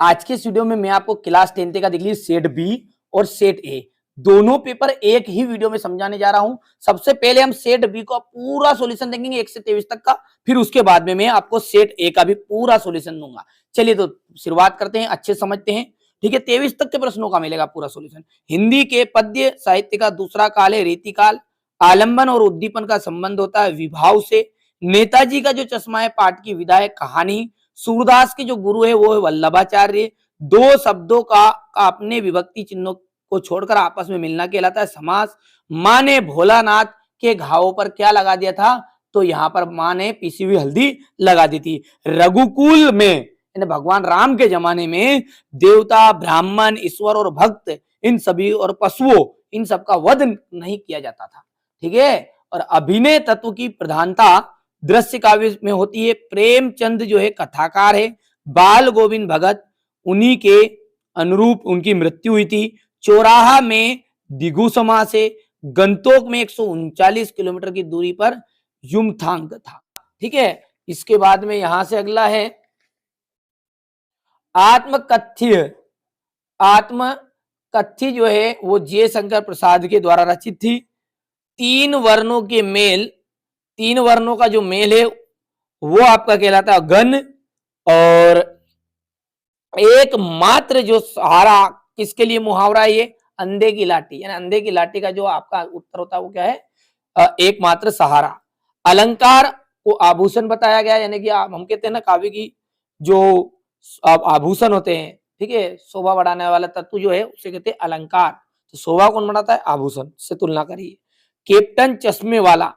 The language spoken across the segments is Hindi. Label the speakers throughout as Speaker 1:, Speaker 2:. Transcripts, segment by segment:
Speaker 1: आज के इस वीडियो में मैं आपको क्लास 10th का देख लीजिए सेट बी और सेट ए दोनों पेपर एक ही वीडियो में समझाने जा रहा हूं। सबसे पहले हम सेट बी का पूरा सॉल्यूशन देखेंगे 1 से 23 तक का, फिर उसके बाद में मैं आपको सेट ए का भी पूरा सॉल्यूशन दूंगा। चलिए तो शुरुआत करते हैं, अच्छे समझते हैं। ठीक है, 23 तक के प्रश्नों का मिलेगा पूरा सॉल्यूशन। हिंदी के पद्य साहित्य का दूसरा काल है रीतिकाल। आलंबन और उद्दीपन का संबंध होता है विभाव से। नेताजी का जो चश्मा है पाठ की विधा है कहानी। सूरदास के जो गुरु है वो है वल्लभाचार्य। दो शब्दों का अपने विभक्ति चिन्हों को छोड़कर आपस में मिलना कहलाता है समास। माँ ने भोलानाथ के घावों पर क्या लगा दिया था, तो यहाँ पर माँ ने पीसी हुई हल्दी लगा दी थी। रघुकुल में भगवान राम के जमाने में देवता ब्राह्मण ईश्वर और भक्त इन सभी और पशुओं इन सबका वध नहीं किया जाता था। ठीक है, और अभिनय तत्व की प्रधानता दृश्य काव्य में होती है। प्रेमचंद जो है कथाकार है। बाल गोविंद भगत उन्हीं के अनुरूप उनकी मृत्यु हुई थी। चौराहा में दिगु समास है। गंतोक में 139 किलोमीटर की दूरी पर युमथांग था। ठीक है, इसके बाद में यहां से अगला है आत्मकथ्य। आत्मकथ्य जो है वो जयशंकर प्रसाद के द्वारा रचित थी। तीन वर्णों का जो मेल है वो आपका कहलाता है गण। और एकमात्र जो सहारा किसके लिए मुहावरा है, ये अंधे की लाठी, यानी अंधे की लाठी का जो आपका उत्तर होता है वो क्या है, एकमात्र सहारा। अलंकार को आभूषण बताया गया, यानी कि हम कहते हैं ना काव्य की जो आभूषण होते हैं, ठीक है, शोभा बढ़ाने वाला तत्व जो है उसे कहते हैं अलंकार। तो शोभा कौन बढ़ाता है, आभूषण से तुलना करिए। कैप्टन चश्मे वाला,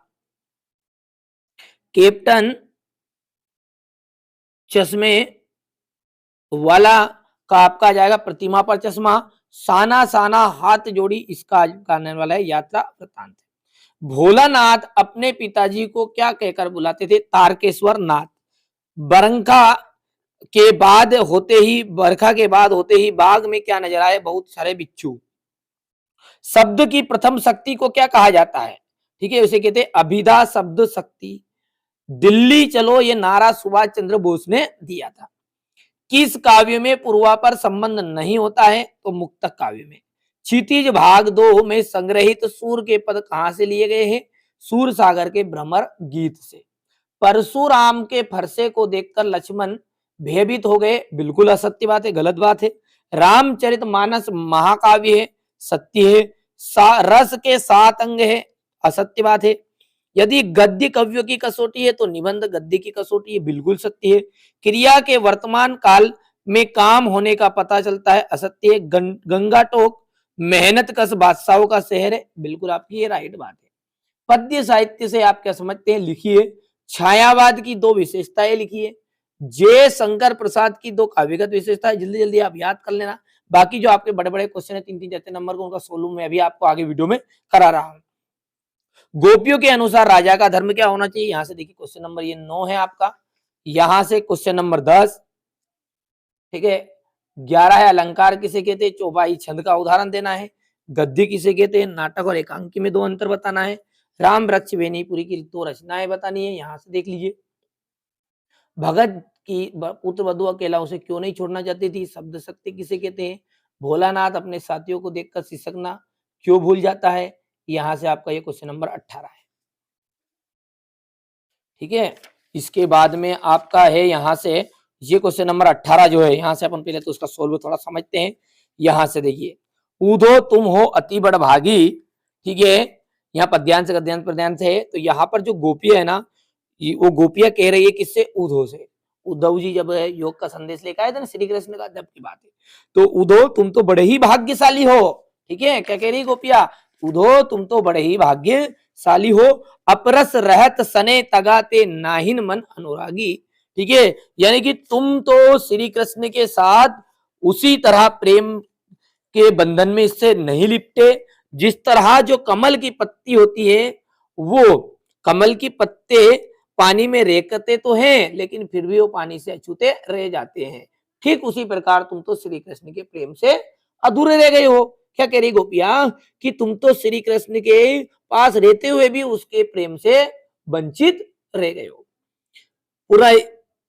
Speaker 1: कैप्टन चश्मे वाला का आपका आ जाएगा प्रतिमा पर चश्मा। साना साना हाथ जोड़ी इसका गाने वाला है यात्रा वृत्तांत। भोलानाथ अपने पिताजी को क्या कहकर बुलाते थे, तारकेश्वर नाथ। बरखा के बाद होते ही बाग में क्या नजर आए, बहुत सारे बिच्छू। शब्द की प्रथम शक्ति को क्या कहा जाता है, ठीक है, उसे कहते हैं अभिधा शब्द शक्ति। दिल्ली चलो ये नारा सुभाष चंद्र बोस ने दिया था। किस काव्य में पूर्वापर संबंध नहीं होता है, तो मुक्तक काव्य में। क्षितिज भाग 2 में संग्रहित सूर के पद कहां से लिए गए हैं, सूर सागर के भ्रमर गीत से। परशुराम के फरसे को देखकर लक्ष्मण भयभीत हो गए, बिल्कुल असत्य बात है, गलत बात है। रामचरितमानस महाकाव्य है, सत्य है। रस के 7 अंग है, असत्य बात है। यदि गद्य कव्यों की कसौटी है तो निबंध गद्य की कसौटी है, बिल्कुल सत्य है। क्रिया के वर्तमान काल में काम होने का पता चलता है, असत्य है। गंगा टोक मेहनत कश बादशाहों का शहर है, बिल्कुल आपकी ये राइट बात है। पद्य साहित्य से आप क्या समझते हैं, लिखिए। छायावाद की 2 विशेषताएं लिखिए। जय शंकर प्रसाद की 2 काव्यगत विशेषताएं, जल्दी जल्दी आप याद कर लेना। बाकी जो आपके बड़े बड़े क्वेश्चन है 3-3 4 नंबर को, उनका सोल्व मैं अभी आपको आगे वीडियो में करा रहा हूं। गोपियों के अनुसार राजा का धर्म क्या होना चाहिए, यहां से देखिए क्वेश्चन नंबर ये 9 है आपका। यहां से क्वेश्चन नंबर 10, ठीक है। 11 है अलंकार किसे कहते हैं, चौपाई छंद का उदाहरण देना है। गद्य किसे कहते हैं, नाटक और एकांकी में 2 अंतर बताना है। राम वृक्ष बेनीपुरी की 2 रचनाएं बतानी है, यहां से देख लीजिए। भगत की पुत्र वधु अकेला उसे क्यों नहीं छोड़ना चाहती थी, शब्द शक्ति किसे कहते हैं। भोलानाथ अपने साथियों को देखकर सिसकना क्यों भूल जाता है, यहां से आपका ये क्वेश्चन नंबर 18 है। ठीक है, इसके बाद में आपका है यहां से ये क्वेश्चन नंबर 18 जो है, यहां से अपन पहले तो उसका सोल्व थोड़ा समझते हैं। यहां से देखिए, ऊधो तुम हो अति बड़ भागी, ठीक है, यहाँ पद्यांश गद्यांश पद्यांश है। तो यहाँ पर जो गोपियां है ना, वो गोपियां कह रही है किससे, उधो से। उद्धव जी जब योग का संदेश लेकर आए थे ना श्री कृष्ण का, जब की बात है। तो उधो तुम तो बड़े ही भाग्यशाली हो, ठीक है, क्या कह रही गोपिया, उधो तुम तो बड़े ही भाग्यशाली हो। अपरस रहत सने तगाते नाहिन मन अनुरागी, ठीक है, यानी कि तुम तो श्री कृष्ण के साथ उसी तरह प्रेम के बंधन में इससे नहीं लिपटे जिस तरह जो कमल की पत्ती होती है, वो कमल की पत्ते पानी में रेखते तो हैं लेकिन फिर भी वो पानी से अछूते रह जाते हैं। ठीक उसी प्रकार तुम तो श्री कृष्ण के प्रेम से अधूरे रह गए हो। क्या कह रही गोपियां कि तुम तो श्री कृष्ण के पास रहते हुए भी उसके प्रेम से वंचित रह गए हो। पूरा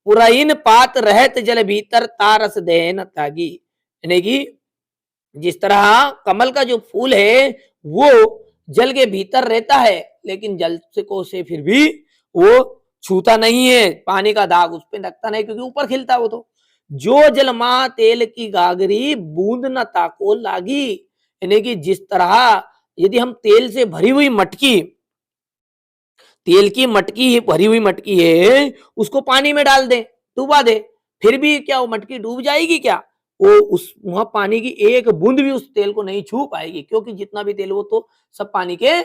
Speaker 1: पुरइन पात रहत जल भीतर तारस देन त्यागी, यानी कि जिस तरह कमल का जो फूल है वो जल के भीतर रहता है, लेकिन जल से फिर भी वो छूता नहीं है, पानी का दाग उस पर लगता नहीं, क्योंकि ऊपर खिलता है वो। तो जो जल मां तेल की गागरी बूंद न ताको लागी, यानी कि जिस तरह यदि हम तेल से भरी हुई मटकी, तेल की मटकी भरी हुई मटकी है, उसको पानी में डाल दे, डुबा दे, फिर भी क्या वो मटकी डूब जाएगी क्या? वो उस वहां पानी की एक बूंद भी उस तेल को नहीं छू पाएगी, क्योंकि जितना भी तेल वो तो सब पानी के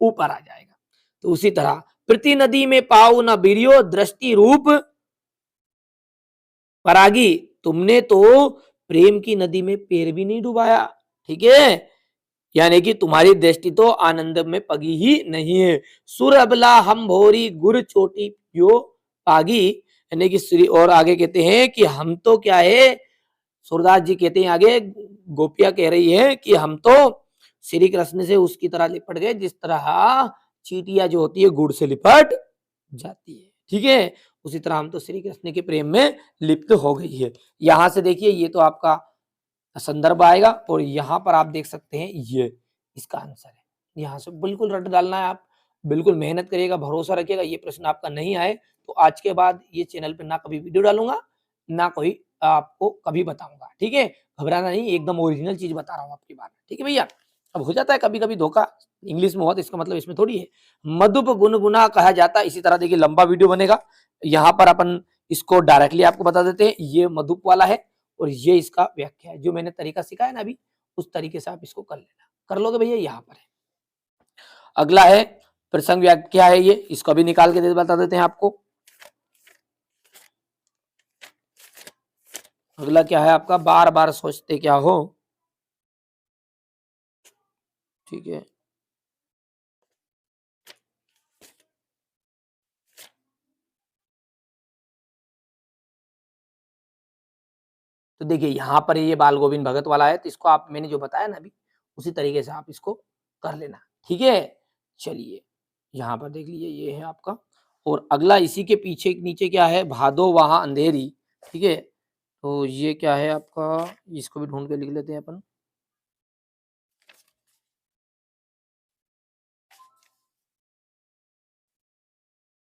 Speaker 1: ऊपर आ जाएगा। तो उसी तरह प्रति नदी में पाऊ न बिरियो दृष्टि रूप परागी, तुमने तो प्रेम की नदी में पैर भी नहीं डुबाया, ठीक है, यानी कि तुम्हारी दृष्टि तो आनंद में पगी ही नहीं है। सुर अबला हम भोरी गुर चोटी पियो पागी, यानी कि श्री, और आगे कहते हैं कि हम तो क्या है, सूरदास जी कहते हैं आगे, गोपिया कह रही है कि हम तो श्री कृष्ण से उसकी तरह लिपट गए जिस तरह चीटियां जो होती है गुड़ से लिपट जाती है, ठीक है, उसी तरह हम तो श्री कृष्ण के प्रेम में लिप्त हो गई है। यहां से देखिए ये तो आपका संदर्भ आएगा, और यहाँ पर आप देख सकते हैं ये इसका आंसर है। यहाँ से बिल्कुल रट डालना है, आप बिल्कुल मेहनत करिएगा, भरोसा रखिएगा, ये प्रश्न आपका नहीं आए तो आज के बाद ये चैनल पे ना कभी वीडियो डालूंगा, ना कोई आपको कभी बताऊंगा, ठीक है। घबराना नहीं, एकदम ओरिजिनल चीज बता रहा हूँ आपकी बात, ठीक है भैया। अब हो जाता है कभी कभी धोखा, इंग्लिश में हुआ तो इसका मतलब इसमें थोड़ी है। मधुप गुनगुना कहा जाता है, इसी तरह देखिए लंबा वीडियो बनेगा, यहाँ पर अपन इसको डायरेक्टली आपको बता देते हैं, ये मधुप वाला है और ये इसका व्याख्या है, जो मैंने तरीका सिखाया ना अभी, उस तरीके से आप इसको कर लेना, कर लोगे भैया, यहाँ पर है। अगला है प्रसंग व्याख्या है, ये इसको भी निकाल के बता देते हैं आपको। अगला क्या है आपका, बार बार सोचते क्या हो, ठीक है। तो देखिए यहाँ पर ये बाल गोविंद भगत वाला है, तो इसको आप मैंने जो बताया ना अभी, उसी तरीके से आप इसको कर लेना, ठीक है। चलिए यहाँ पर देख लीजिए, ये है आपका, और अगला इसी के पीछे नीचे क्या है, भादो वहां अंधेरी, ठीक है। तो ये क्या है आपका, इसको भी ढूंढ के लिख लेते हैं अपन।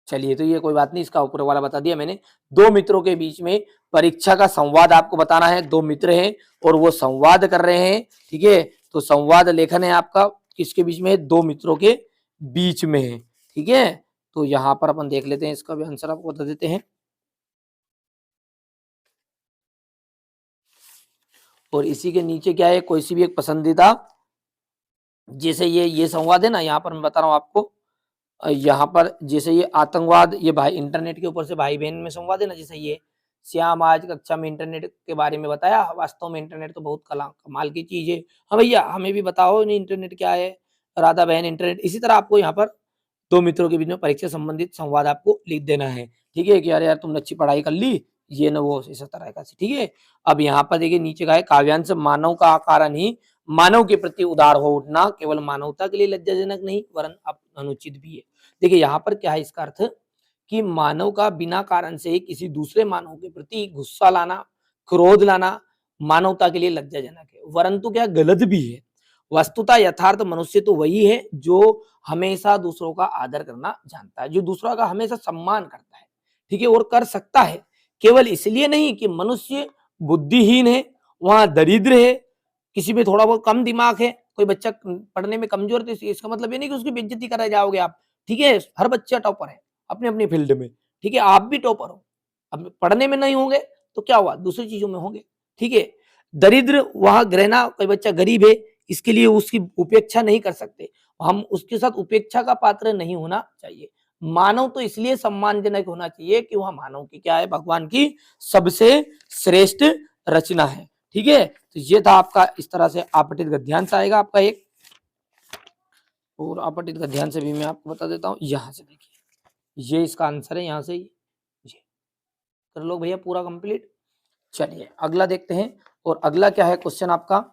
Speaker 1: चलिए, तो ये कोई बात नहीं, इसका ऊपर वाला बता दिया मैंने। दो मित्रों के बीच में परीक्षा का संवाद आपको बताना है, दो मित्र हैं और वो संवाद कर रहे हैं, ठीक है। तो संवाद लेखन है आपका किसके बीच में है, दो मित्रों के बीच में है, ठीक है। तो यहाँ पर अपन देख लेते हैं, इसका भी आंसर आपको बता देते हैं। और इसी के नीचे क्या है, कोई सी भी एक पसंदीदा, जैसे ये संवाद है ना, यहाँ पर मैं बता रहा हूँ आपको, यहाँ पर जैसे ये आतंकवाद, ये भाई इंटरनेट के ऊपर से भाई बहन में संवाद है ना, जैसे ये श्याम आज कक्षा में इंटरनेट के बारे में बताया, वास्तव में इंटरनेट तो बहुत कमाल की चीज है। हाँ भैया, हमें भी बताओ नहीं इंटरनेट क्या है, राधा बहन इंटरनेट। इसी तरह आपको यहाँ पर दो मित्रों के बीच में परीक्षा संबंधित संवाद आपको लिख देना है, ठीक है, कि यार यार तुमने अच्छी पढ़ाई कर ली, ये न वो इस तरह का, ठीक है। अब यहाँ पर देखिए नीचे का है, काव्यांश मानव का कारण ही मानव के प्रति उदार हो उठना केवल मानवता के लिए लज्जाजनक नहीं वरन अनुचित भी है। देखिए यहाँ पर क्या है, इसका अर्थ कि मानव का बिना कारण से ही किसी दूसरे मानव के प्रति गुस्सा लाना, क्रोध लाना मानवता के लिए लज्जाजनक है, वरंतु क्या गलत भी है। वस्तुतः यथार्थ मनुष्य तो वही है जो हमेशा दूसरों का आदर करना जानता है, जो दूसरों का हमेशा सम्मान करता है, ठीक है, और कर सकता है। केवल इसलिए नहीं कि मनुष्य बुद्धिहीन है, वहां दरिद्र है, किसी में थोड़ा बहुत कम दिमाग है, कोई बच्चा पढ़ने में कमजोर, तो इसका मतलब ये नहीं कि उसकी बेइज्जती कराए जाओगे आप, ठीक है। हर बच्चा टॉपर है अपने अपनी फील्ड में, ठीक है, आप भी टॉपर हो। अब पढ़ने में नहीं होंगे तो क्या हुआ, दूसरी चीजों में होंगे, ठीक है। दरिद्र वहां रहना, कोई बच्चा गरीब है, इसके लिए उसकी उपेक्षा नहीं कर सकते, हम उसके साथ उपेक्षा का पात्र नहीं होना चाहिए। मानव तो इसलिए सम्मानजनक होना चाहिए कि वह मानव की क्या है, भगवान की सबसे श्रेष्ठ रचना है, ठीक है। तो ये था आपका, इस तरह से आपतित गद्यांश आएगा आपका एक, और आपतित गद्यांश से भी मैं आपको बता देता हूँ। यहाँ से देखिए ये इसका आंसर है, यहाँ से ये कर लो भैया पूरा कंप्लीट। चलिए अगला देखते हैं, और अगला क्या है क्वेश्चन आपका,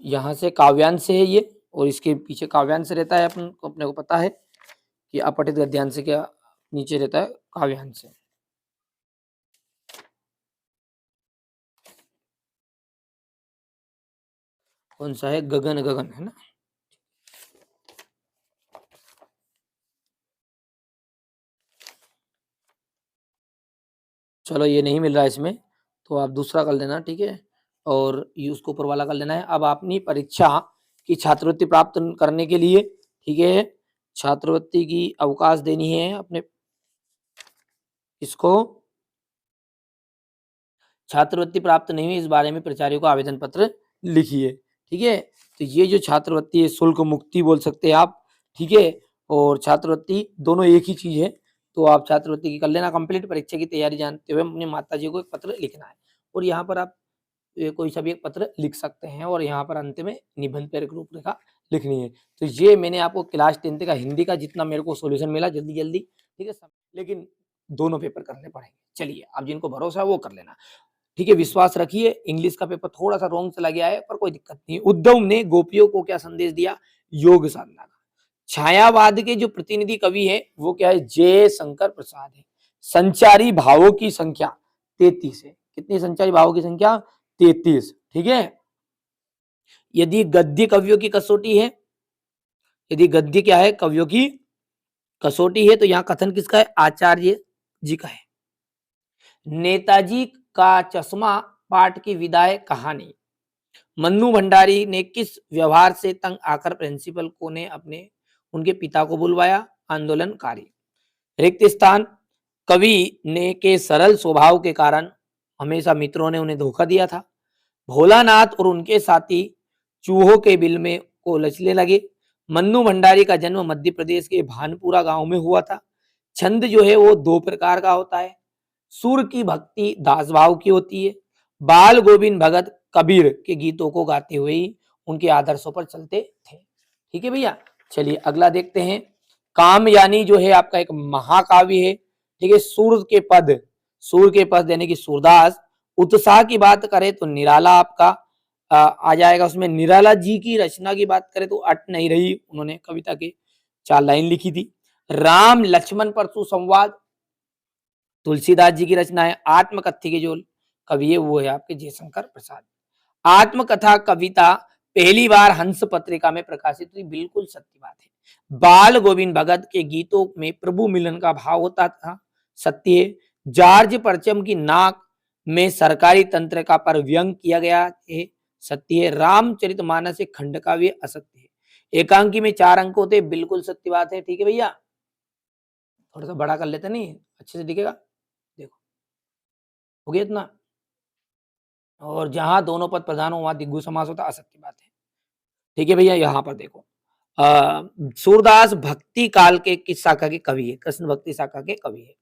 Speaker 1: यहाँ से काव्यांश है ये, और इसके पीछे काव्यांश रहता है, अपन को अपने को पता है कि अपठित गद्यांश क्या नीचे रहता है काव्यांश से। कौन सा है? गगन, गगन है ना। चलो ये नहीं मिल रहा है इसमें, तो आप दूसरा कर लेना, ठीक है। और ये उसको ऊपर वाला कर लेना है। अब अपनी परीक्षा की छात्रवृत्ति प्राप्त करने के लिए, ठीक है, छात्रवृत्ति की अवकाश देनी है अपने इसको। छात्रवृत्ति प्राप्त नहीं हुई इस बारे में प्राचार्य को आवेदन पत्र लिखिए, ठीक है। तो ये जो छात्रवृत्ति है, शुल्क मुक्ति बोल सकते हैं आप, ठीक है। और छात्रवृत्ति दोनों एक ही चीज है। तो आप छात्रवृत्ति की कर लेना कंप्लीट। परीक्षा की तैयारी जानते हुए अपनी माता जी को एक पत्र लिखना है। और यहाँ पर आप कोई सा भी एक पत्र लिख सकते हैं। और यहाँ पर अंत में निबंध पर एक रूपरेखा लिखनी है। तो ये मैंने आपको क्लास 10th का हिंदी का जितना मेरे को सॉल्यूशन मिला जल्दी जल्दी, ठीक है। लेकिन दोनों पेपर करने पड़ेंगे। चलिए, आप जिनको भरोसा है वो कर लेना, ठीक है। विश्वास रखिए। इंग्लिश का पेपर थोड़ा सा रॉन्ग चला गया है, पर कोई दिक्कत नहीं। उद्धव ने गोपियों को क्या संदेश दिया? योग साधना का। छायावाद के जो प्रतिनिधि कवि है वो क्या है? जय शंकर प्रसाद है। संचारी भावों की संख्या 33 है। कितनी संचारी भावों की संख्या? 33, ठीक है। यदि गद्य कवियों की कसौटी है, यदि गद्य क्या है? कवियों की कसौटी है, तो यहाँ कथन किसका है? आचार्य जी का है। नेताजी का चश्मा पाठ की विदाई कहानी। मन्नू भंडारी ने किस व्यवहार से तंग आकर प्रिंसिपल को ने अपने उनके पिता को बुलवाया? आंदोलनकारी। रिक्त स्थान। कवि ने के सरल स्वभाव के कारण हमेशा मित्रों ने उन्हें धोखा दिया था। भोलानाथ और उनके साथी चूहों के बिल में को लचने लगे। मन्नू भंडारी का जन्म मध्य प्रदेश के भानपुरा गांव में हुआ था। छंद जो है वो दो प्रकार का होता है। सुर की भक्ति दास भाव की होती है। बाल गोविंद भगत कबीर के गीतों को गाते हुए ही उनके आदर्शों पर चलते थे, ठीक है भैया। चलिए अगला देखते हैं। कामयानी जो है आपका एक महाकाव्य है, ठीक है। सूर के पद यानी कि सूरदास। उत्साह की बात करें तो निराला आपका आ जाएगा उसमें। निराला जी की रचना की बात करें तो अट नहीं रही, उन्होंने कविता के 4 लाइन लिखी थी। राम लक्ष्मण परशु संवाद तुलसीदास जी की रचना है। आत्मकथ्य के जो कवि है वो है आपके जयशंकर प्रसाद। आत्मकथा कविता पहली बार हंस पत्रिका में प्रकाशित हुई, बिल्कुल सत्य बात है। बाल गोविंद भगत के गीतों में प्रभु मिलन का भाव होता था, सत्य है। जॉर्ज परचम की नाक में सरकारी तंत्र का पर व्यंग किया गया है, सत्य है। रामचरितमानस एक खंड काव्य, असत्य है। एकांकी में 4 अंक होते, बिल्कुल सत्य बात है, ठीक है भैया। थोड़ा सा बड़ा कर लेते नहीं, अच्छे से दिखेगा। देखो हो गया इतना। और जहां दोनों पद प्रधान हो वहां दिग्गु समास होता, असत्य बात है, ठीक है भैया। यहाँ पर देखो सूरदास भक्ति काल के किस शाखा के कवि है? कृष्ण भक्ति शाखा के कवि है।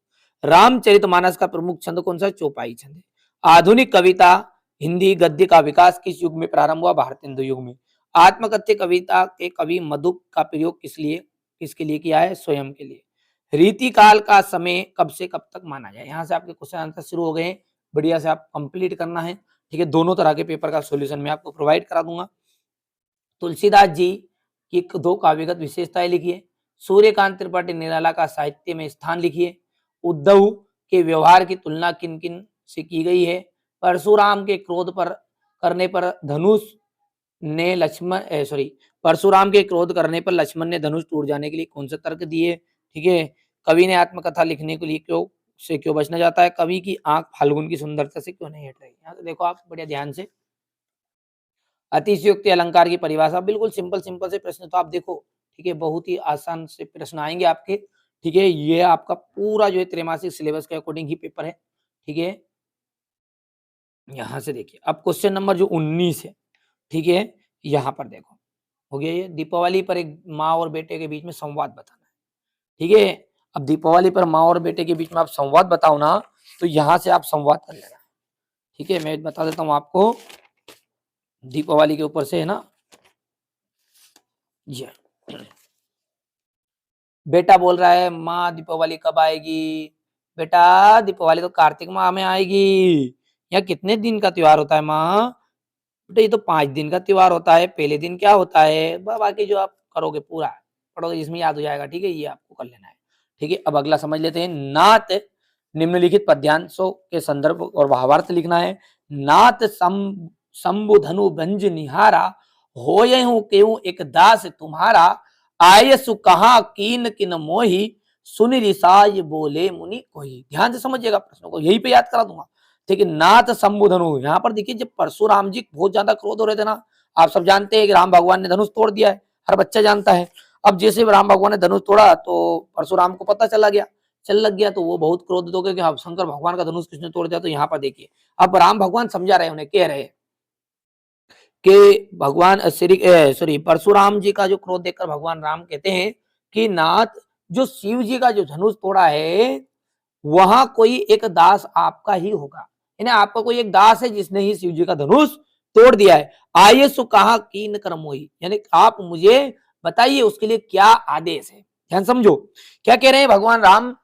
Speaker 1: रामचरितमानस का प्रमुख छंद कौन सा? चौपाई छंद है। आधुनिक कविता हिंदी गद्य का विकास किस युग में प्रारंभ हुआ? भारतेंदु युग में। आत्मकथ्य कविता के कवि मधु का प्रयोग किसके लिए किया है? स्वयं के लिए। रीति काल का समय कब से कब तक माना जाए? यहाँ से आपके क्वेश्चन आंसर शुरू हो गए हैं, बढ़िया से आप कंप्लीट करना है, ठीक है। दोनों तरह के पेपर का सॉल्यूशन मैं आपको प्रोवाइड करा दूंगा। तुलसीदास जी की 2 काव्यगत विशेषताएं लिखिए। सूर्यकांत त्रिपाठी निराला का साहित्य में स्थान लिखिए। उद्धव के व्यवहार की तुलना किन किन से की गई है? परशुराम के क्रोध पर करने पर धनुष ने लक्ष्मण सॉरी परशुराम के क्रोध करने पर लक्ष्मण ने धनुष टूट जाने के लिए कौन सा तर्क दिए? ठीक है। कवि ने आत्मकथा लिखने के लिए क्यों बचना चाहता है? कवि की आंख फाल्गुन की सुंदरता से क्यों नहीं हट रही? यहाँ से देखो आप बढ़िया ध्यान से। अतिशयोक्ति अलंकार की परिभाषा, बिल्कुल सिंपल सिंपल से प्रश्न तो आप देखो, ठीक है। बहुत ही आसान से प्रश्न आएंगे आपके, ठीक है। ये आपका पूरा जो है त्रैमासिक सिलेबस के अकॉर्डिंग ही पेपर है, ठीक है। यहाँ से देखिए अब क्वेश्चन नंबर जो 19 है, ठीक है। यहाँ पर देखो हो गया ये। दीपावली पर एक माँ और बेटे के बीच में संवाद बताना है, ठीक है। अब दीपावली पर माँ और बेटे के बीच में आप संवाद बताओ ना, तो यहाँ से आप संवाद कर लेना, ठीक है। मैं बता देता हूँ आपको, दीपावली के ऊपर से है ना। जी बेटा बोल रहा है माँ दीपावली कब आएगी? बेटा दीपावली तो कार्तिक माह में आएगी। यहाँ कितने दिन का त्योहार होता है माँ? बेटा ये तो 5 दिन का त्योहार होता है। पहले दिन क्या होता है? बाकी जो आप करोगे पूरा पढ़ोगे जिसमें याद हो जाएगा, ठीक है। ये आपको कर लेना है, ठीक है, अब अगला समझ लेते हैं। नात निम्नलिखित पद्यांशों के संदर्भ और भावार्थ लिखना है। नात शंभु धनु भंज निहारा, होय हूँ केहू एक दास तुम्हारा, आयसु कहा कीन किन मोही, सुन रिसाय बोले मुनि कोई। ध्यान से समझिएगा प्रश्नों को, यही पे याद करा दूंगा। ठीक है, नाथ शंभु धनु, यहाँ पर देखिए जब परशुराम जी बहुत ज्यादा क्रोध हो रहे थे ना, आप सब जानते हैं कि राम भगवान ने धनुष तोड़ दिया है, हर बच्चा जानता है। अब जैसे राम भगवान ने धनुष तोड़ा तो परशुराम को पता चला गया, चल लग गया, तो वो बहुत क्रोधित हो गए कि हाँ शंकर भगवान का धनुष किसने तोड़ दिया। तो यहाँ पर देखिए अब राम भगवान समझा रहे, उन्हें कह रहे कि भगवान सॉरी परशुराम जी का जो क्रोध देखकर भगवान राम कहते हैं कि नाथ, जो शिव जी का जो धनुष तोड़ा है वहां कोई एक दास आपका ही होगा, यानी आपका कोई एक दास है जिसने ही शिव जी का धनुष तोड़ दिया है। आइए सु कहा कीन कर्म हुई, यानी आप मुझे बताइए उसके लिए क्या आदेश है। ध्यान समझो क्या कह रहे हैं भगवान राम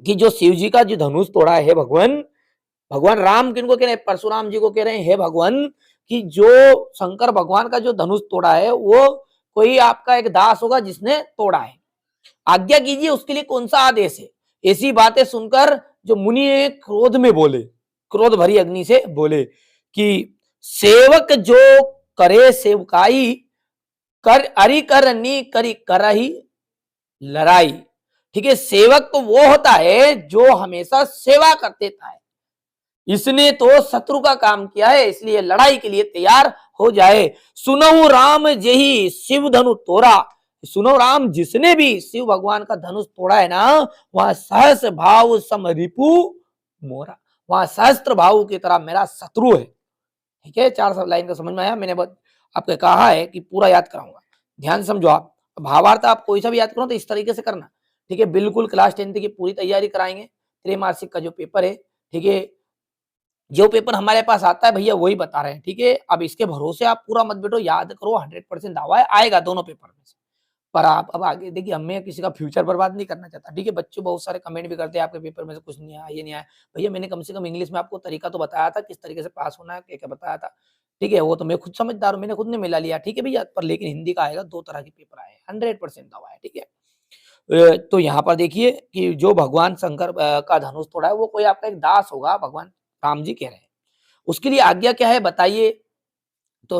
Speaker 1: कि जो शिव जी का जो धनुष तोड़ा है, भगवान राम किनको कह रहे हैं? परशुराम जी को कह रहे हैं, हे भगवान कि जो शंकर भगवान का जो धनुष तोड़ा है वो कोई आपका एक दास होगा जिसने तोड़ा है, आज्ञा कीजिए उसके लिए कौन सा आदेश है। ऐसी बातें सुनकर जो मुनि क्रोध में बोले, क्रोध भरी अग्नि से बोले कि सेवक जो करे सेवकाई, कर अरि कर नी करी करही लड़ाई। ठीक है, सेवक तो वो होता है जो हमेशा सेवा कर देता है, इसने तो शत्रु का काम किया है इसलिए लड़ाई के लिए तैयार हो जाए। सुनो राम जेही शिव धनु तोड़ा, सुनो राम जिसने भी शिव भगवान का धनुष तोड़ा है ना, वहां सहस भाव सम रिपु मोरा, वहां सहस्त्र भाव की तरह मेरा शत्रु है। ठीक है, 4 सब लाइन का समझ में आया? मैंने आपको कहा है कि पूरा याद कराऊंगा, ध्यान समझो। आप भावार्थ आप कोई सा भी याद करो तो इस तरीके से करना। ठीक है, बिल्कुल क्लास 10th की पूरी तैयारी कराएंगे, त्रैमासिक का जो पेपर है। ठीक है, जो पेपर हमारे पास आता है भैया वही बता रहे हैं। ठीक है, अब इसके भरोसे आप पूरा मत बैठो, याद करो, 100% दावा है आएगा दोनों पेपर में से। पर आप अब आगे देखिए, हमें किसी का फ्यूचर बर्बाद नहीं करना चाहता। ठीक है, बच्चे बहुत सारे कमेंट भी करते हैं आपके पेपर में से कुछ नहीं आया, ये नहीं आया। भैया मैंने कम से कम इंग्लिश में आपको तरीका तो बताया था, किस तरीके से पास होना है, क्या क्या बताया था। ठीक है, वो तो मैं खुद समझदार हूँ, मैंने खुद ने मिला लिया। ठीक है भैया, पर लेकिन हिंदी का आएगा, 2 तरह के पेपर आए, 100% दावा है। ठीक है, तो यहाँ पर देखिए कि जो भगवान शंकर का धनुष तोड़ा है वो कोई आपका एक दास होगा, भगवान राम जी कह रहे हैं। उसके लिए आज्ञा क्या है बताइए। तो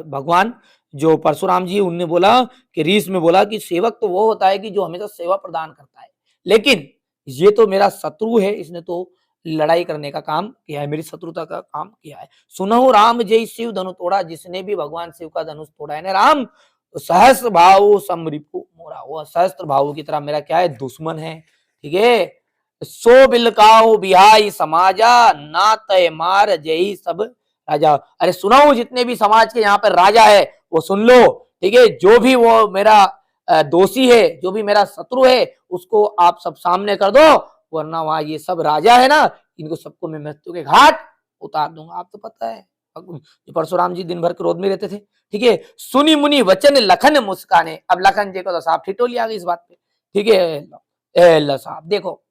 Speaker 1: भगवान जो परशुराम जी उनने बोला कि रीस में बोला कि सेवक तो वो होता है कि जो हमेशा सेवा प्रदान करता है, लेकिन ये तो मेरा शत्रु है, इसने तो लड़ाई करने का काम किया है, मेरी शत्रुता का काम किया है। सुनो राम जय शिव धनु तोड़ा, जिसने भी भगवान शिव का धनुष तोड़ा है ना राम, तो सहस्त्र भाव समरिपु मोरा, वो सहस्त्र भाव की तरह मेरा क्या है, दुश्मन है। ठीक है, सो बिलकाओ बिहाई समाजा, ना तय मार जय सब राजा। अरे सुनाओ जितने भी समाज के यहाँ पर राजा है वो सुन लो। ठीक है, जो भी वो मेरा दोषी है, जो भी मेरा शत्रु है, उसको आप सब सामने कर दो, वरना वहां ये सब राजा है ना, इनको सबको मैं मृत्यु के घाट उतार दूंगा। आप तो पता है परशुराम जी दिन भर क्रोध में रहते थे। ठीक है, सुनी मुनि वचन लखन मुस्काने, अब लखन जी को तो साहब ठिठोली आ गई इस बात पे। ठीक है, साहब देखो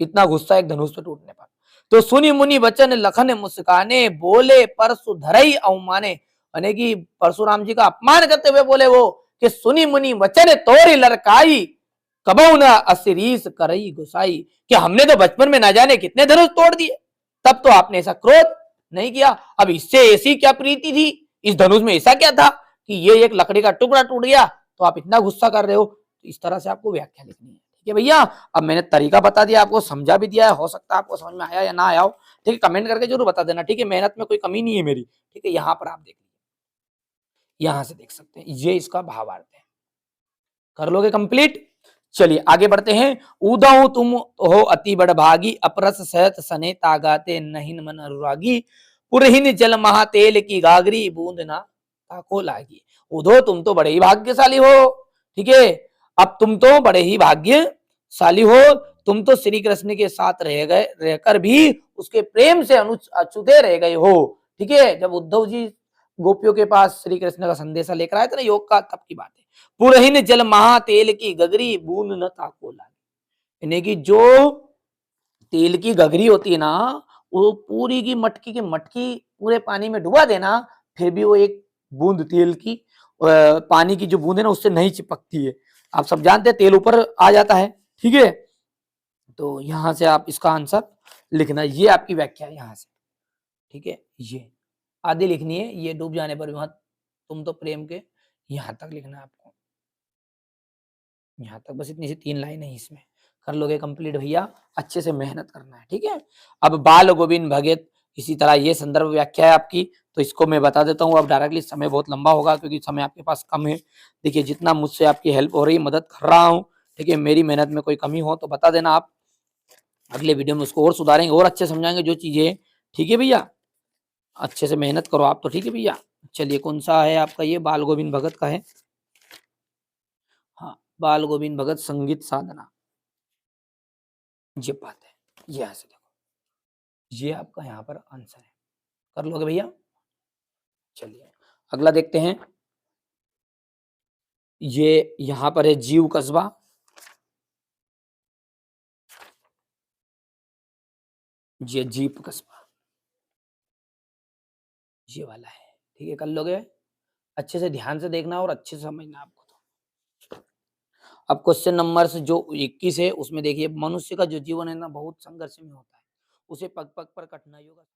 Speaker 1: इतना गुस्सा एक धनुष पे टूटने पर। तो सुनी मुनि वचन लखन मुस्काने, बोले परशु धरई अवमाने, यानी कि परशुराम जी का अपमान करते हुए बोले वो कि सुनी मुनि वचन तोरी लड़काई, कबहु न असिरीस करई गुसाई, कि हमने तो बचपन में ना जाने कितने धनुष तोड़ दिए, तब तो आपने ऐसा क्रोध नहीं किया। अब इससे ऐसी क्या प्रीति थी, इस धनुष में ऐसा क्या था कि ये एक लकड़ी का टुकड़ा टूट गया तो आप इतना गुस्सा कर रहे हो। तो इस तरह से आपको व्याख्या लिखनी है। ठीक है भैया, अब मैंने तरीका बता दिया, आपको समझा भी दिया है, हो सकता है आपको समझ में आया या ना आया हो। ठीक है, कमेंट करके जरूर बता देना। ठीक है, मेहनत में कोई कमी नहीं है मेरी। ठीक है, यहाँ पर आप देख लीजिए, यहाँ से देख सकते हैं, ये इसका भावार्थ है। कर लोगे कंप्लीट? चलिए आगे बढ़ते हैं। उदौ तुम हो अति बड़ भागी, अपरस सहत सने तागाते नहीं मन अनुरागी, पुरहिन जल महातेल की गागरी, बूंद ना ताको लागी। उदो तुम तो बड़े ही भाग्यशाली हो। ठीक है, अब तुम तो बड़े ही भाग्यशाली हो, तुम तो श्री कृष्ण के साथ रह गए, रहकर भी उसके प्रेम से अछूते रह गए हो। ठीक है, जब उद्धव जी गोपियों के पास श्री कृष्ण का संदेशा लेकर आए थे ना योग का, तब की बात है। पुरहिन जल महातेल की गगरी, बूंद न ताको लागी, यानी कि जो तेल की गगरी होती है ना, वो पूरी की मटकी पूरे पानी में डुबा देना, फिर भी वो एक बूंद तेल की पानी की जो बूंद है ना उससे नहीं चिपकती है। आप सब जानते हैं तेल ऊपर आ जाता है, ठीक है, तो यहाँ से आप इसका आंसर लिखना, ये आपकी व्याख्या है यहाँ से, ठीक है। ये आधी लिखनी है, ये डूब जाने पर भी मत, तुम तो प्रेम के, यहाँ तक लिखना है आपको, यहाँ तक, बस इतनी सी 3 लाइन है इसमें, कर लोगे कंप्लीट भैया, अच्छे से मेहनत करना है, ठीक है। अब बाल गोविंद भगत, इसी तरह ये संदर्भ व्याख्या है आपकी, तो इसको मैं बता देता हूँ अब डायरेक्टली, समय बहुत लंबा होगा क्योंकि समय आपके पास कम है। देखिए जितना मुझसे आपकी हेल्प हो रही है, मदद कर रहा हूँ, ठीक है, मेरी मेहनत में कोई कमी हो तो बता देना आप, अगले वीडियो में उसको और सुधारेंगे और अच्छे समझाएंगे जो चीजें, ठीक है भैया, अच्छे से मेहनत करो आप तो, ठीक है भैया। चलिए कौन सा है आपका, ये बाल गोविंद भगत का है, हाँ, बाल गोविंद भगत संगीत साधना, ये बात है, ये यहाँ से देखो, ये आपका यहाँ पर आंसर है, कर लोगे भैया। चलिए अगला देखते हैं, ये यहाँ पर है जीव कस्बा, ये जीप कस्बा, ये वाला है, ठीक है, कर लोगे, अच्छे से ध्यान से देखना और अच्छे से समझना आपको तो। अब क्वेश्चन नंबर जो 21 है उसमें देखिए, मनुष्य का जो जीवन है ना बहुत संघर्ष में होता है, उसे पग पग पर कठिनाइयों का